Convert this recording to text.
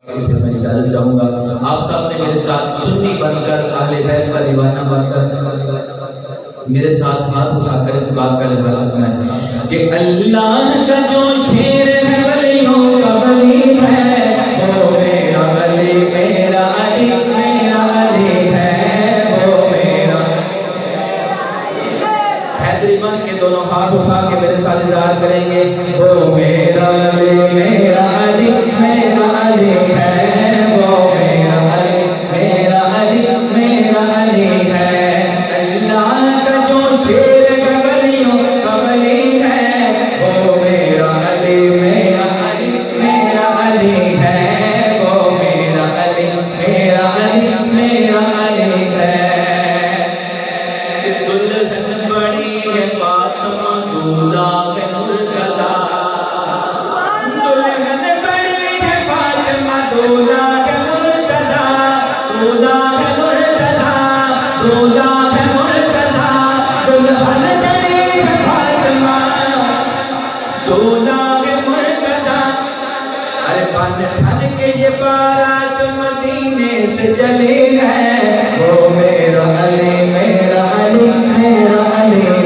میں اجازت چاہوں گا آپ سب نے میرے ساتھ سنی بن کر اہل بیت کا دیوانہ بن کر میرے ساتھ ہاتھ اٹھا کر اس بات کا اظہار کرنا کہ اللہ کا جو شیر ہے ولیوں کا ولی ہے وہ میرا ولی میرا علی میرا علی ہے وہ میرا حیدری بن کے دونوں ہاتھ اٹھا کے میرے ساتھ اظہار کریں گے وہ میرا علی میرا علی میرا علی ہے وہ میرا علی میرا علی میرا علی ہے اللہ کا جو شیر ہے ولیوں کا ولی ہے وہ میرا علی میرا علی میرا علی ہے وہ میرا علی میرا علی میرا علی ہے دلہن بڑی ہے فاطمہ دولہا ہے مرتضیٰ دلہن بڑی ہے فاطمہ دولہا ہے مرتضیٰ دولہا ہے مرتضیٰ دولہا ہے مرتضیٰ دلہن بڑی ہے فاطمہ دولہا ہے مرتضیٰ ارے بن ٹھن کے یہ بارات مدینے سے چلی ہے وہ میرا علی میرا علی میرا علی